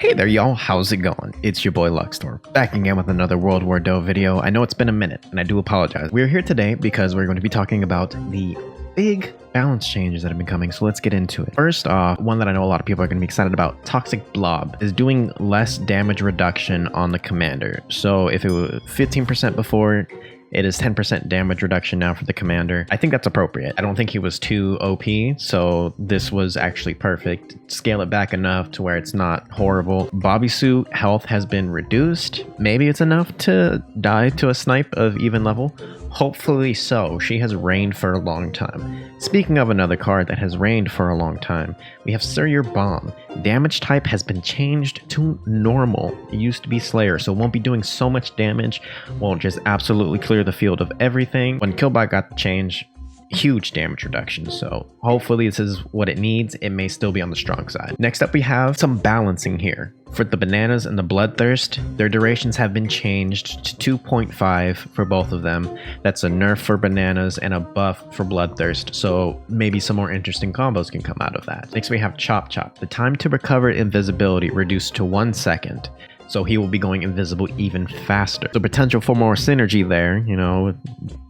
Hey there y'all, how's it going? It's your boy Luxtor, back again with another World War Doh video. I know it's been a minute, and I do apologize. We're here today because we're going to be talking about the big balance changes that have been coming, so let's get into it. First off, one that I know a lot of people are going to be excited about, Toxic Blob, is doing less damage reduction on the commander. So if it was 15% before, it is 10% damage reduction now for the commander. I think that's appropriate. I don't think he was too OP, so this was actually perfect. Scale it back enough to where it's not horrible. Bobby Suit health has been reduced. Maybe it's enough to die to a snipe of even level. Hopefully so. She has reigned for a long time. Speaking of another card that has reigned for a long time, we have Sir Your Bomb. Damage type has been changed to normal. It used to be Slayer, so it won't be doing so much damage. Won't just absolutely clear the field of everything. When Killbot got the change, huge damage reduction, so hopefully this is what it needs. It may still be on the strong side. Next up, we have some balancing here. For the Bananas and the Bloodthirst, their durations have been changed to 2.5 for both of them. That's a nerf for Bananas and a buff for Bloodthirst, so maybe some more interesting combos can come out of that. Next, we have Chop Chop. The time to recover invisibility reduced to 1 second. So he will be going invisible even faster. The potential for more synergy there, you know, with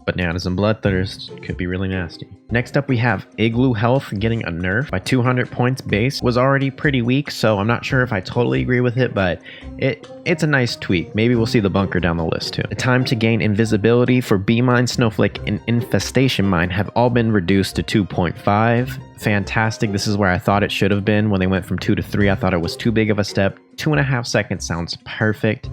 Bananas and Bloodthirst could be really nasty. Next up, we have Igloo Health getting a nerf by 200 points base. Was already pretty weak, so I'm not sure if I totally agree with it, but it's a nice tweak. Maybe we'll see the bunker down the list too. The time to gain invisibility for B-Mine, Snowflake, and Infestation Mine have all been reduced to 2.5. Fantastic. This is where I thought it should have been. When they went from 2 to 3, I thought it was too big of a step. 2.5 seconds sounds perfect.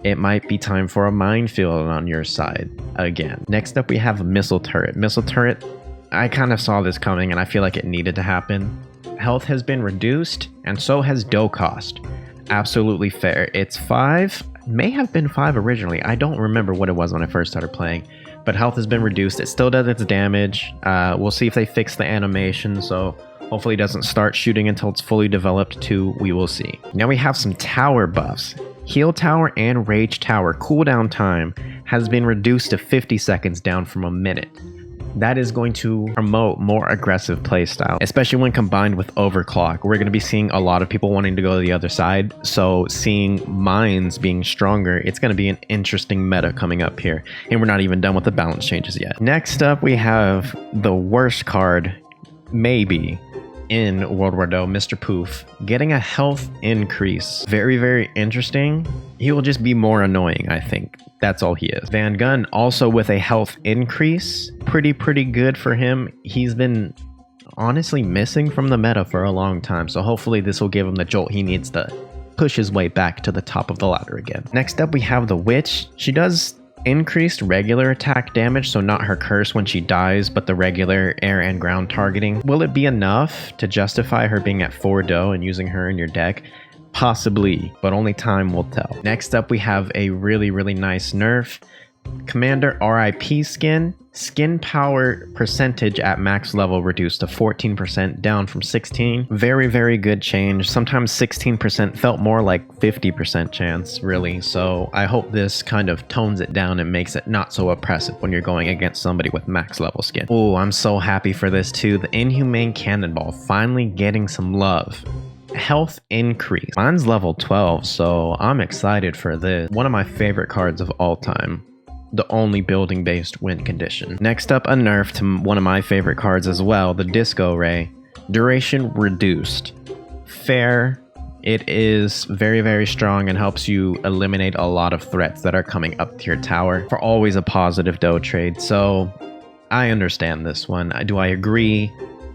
It might be time for a minefield on your side again. Next up, we have a Missile Turret. Missile Turret, I kind of saw this coming and I feel like it needed to happen. Health has been reduced and so has Doh cost. Absolutely fair. It's 5, may have been 5 originally. I don't remember what it was when I first started playing, but health has been reduced. It still does its damage. We'll see if they fix the animation, so hopefully it doesn't start shooting until it's fully developed too. We will see. Now we have some tower buffs. Heal Tower and Rage Tower cooldown time has been reduced to 50 seconds, down from a minute. That is going to promote more aggressive playstyle, especially when combined with Overclock. We're going to be seeing a lot of people wanting to go to the other side, so seeing mines being stronger, it's going to be an interesting meta coming up here. And we're not even done with the balance changes yet. Next up, we have the worst card, maybe, in World War Doh, Mr. Poof, getting a health increase. Very, very interesting. He will just be more annoying, I think. That's all he is. Van Gun also with a health increase. Pretty good for him. He's been honestly missing from the meta for a long time, so hopefully this will give him the jolt he needs to push his way back to the top of the ladder again. Next up, we have the Witch. She does increased regular attack damage, so not her curse when she dies, but the regular air and ground targeting. Will it be enough to justify her being at 4 Doh and using her in your deck? Possibly, but only time will tell. Next up, we have a really nice nerf. Commander RIP skin. Skin power percentage at max level reduced to 14%, down from 16. Very good change. Sometimes 16% felt more like 50% chance, really. So I hope this kind of tones it down and makes it not so oppressive when you're going against somebody with max level skin. Oh, I'm so happy for this too. The Inhumane Cannonball finally getting some love. Health increase. Mine's level 12, so I'm excited for this. One of my favorite cards of all time. The only building based win condition. Next up, a nerf to one of my favorite cards as well, the Disco Ray. Duration reduced. Fair. It is very strong and helps you eliminate a lot of threats that are coming up to your tower for always a positive Doh trade. So I understand this one. Do I agree?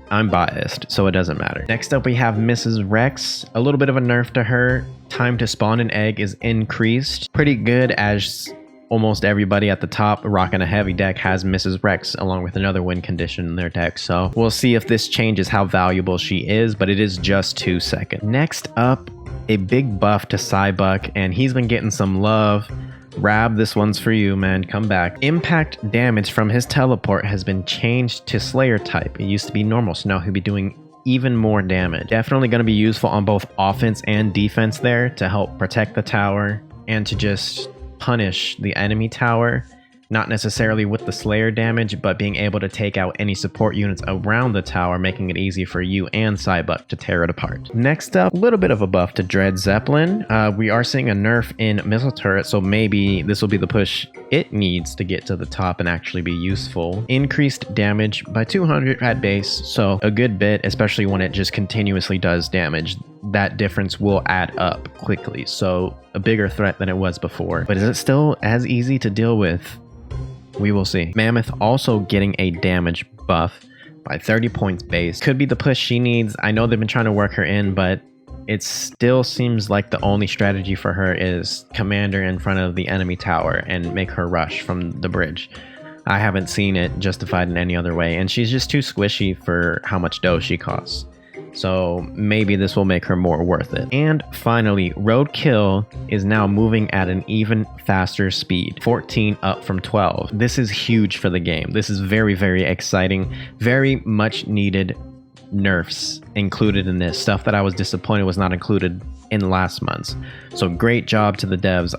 I'm biased, so it doesn't matter. Next up, we have Mrs. Rex. A little bit of a nerf to her. Time to spawn an egg is increased. Pretty good, as almost everybody at the top rocking a heavy deck has Mrs. Rex along with another win condition in their deck. So we'll see if this changes how valuable she is, but it is just 2 seconds. Next up, a big buff to Cybuck, and he's been getting some love. Rab, this one's for you, man. Come back. Impact damage from his teleport has been changed to Slayer type. It used to be normal, so now he'll be doing even more damage. Definitely going to be useful on both offense and defense there to help protect the tower and to just punish the enemy tower. not necessarily with the Slayer damage, but being able to take out any support units around the tower, making it easy for you and Cybuck to tear it apart. Next up, a little bit of a buff to Dread Zeppelin. We are seeing a nerf in missile turret, so maybe this will be the push it needs to get to the top and actually be useful. Increased damage by 200 at base, so a good bit, especially when it just continuously does damage. That difference will add up quickly, so a bigger threat than it was before. But is it still as easy to deal with? We will see. Mammoth also getting a damage buff by 30 points base. Could be the push she needs. I know they've been trying to work her in, but it still seems like the only strategy for her is commander in front of the enemy tower and make her rush from the bridge. I haven't seen it justified in any other way, and she's just too squishy for how much dough she costs. So maybe this will make her more worth it. And finally, Roadkill is now moving at an even faster speed, 14 up from 12. This is huge for the game. This is very, very exciting, very much needed nerfs included in this. Stuff that I was disappointed was not included in last month's. So great job to the devs.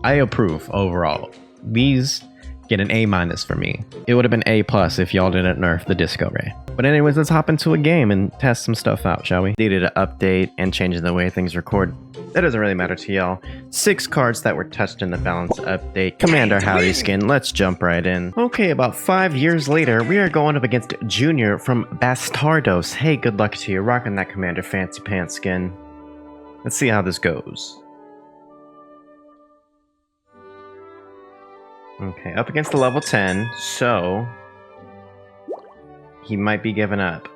I approve overall. These get an A- for me. It would have been A+ if y'all didn't nerf the Disco Ray. But anyways, let's hop into a game and test some stuff out, shall we? Needed an update and changing the way things record. That doesn't really matter to y'all. 6 cards that were touched in the balance update. Commander Howdy skin, let's jump right in. Okay, about 5 years later, we are going up against Junior from Bastardos. Hey, good luck to you, rocking that Commander Fancy Pants skin. Let's see how this goes. Okay, up against the level 10, so he might be giving up.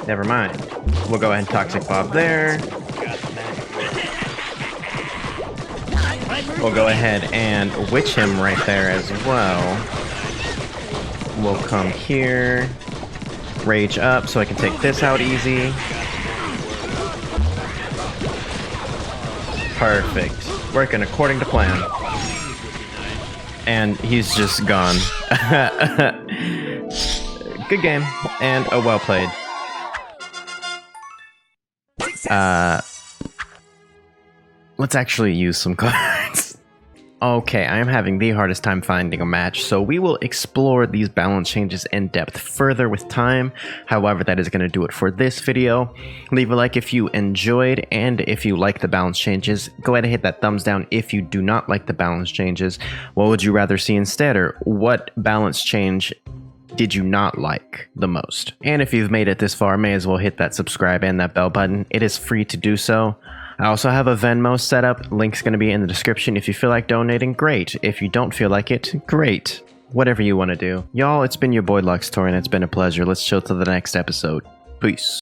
Never mind. We'll go ahead and Toxic Bob there. We'll go ahead and Witch him right there as well. We'll come here. Rage up so I can take this out easy. Perfect. Working according to plan. And he's just gone. Good game, and well played. Let's actually use some cards. Okay, I am having the hardest time finding a match, so we will explore these balance changes in depth further with time. However, that is going to do it for this video. Leave a like if you enjoyed, and if you like the balance changes, go ahead and hit that thumbs down if you do not like the balance changes. What would you rather see instead, or what balance change did you not like the most? And if you've made it this far, may as well hit that subscribe and that bell button. It is free to do so. I also have a Venmo set up. Link's going to be in the description. If you feel like donating, great. If you don't feel like it, great. Whatever you want to do. Y'all, it's been your boy Luxtor, and it's been a pleasure. Let's chill till the next episode. Peace.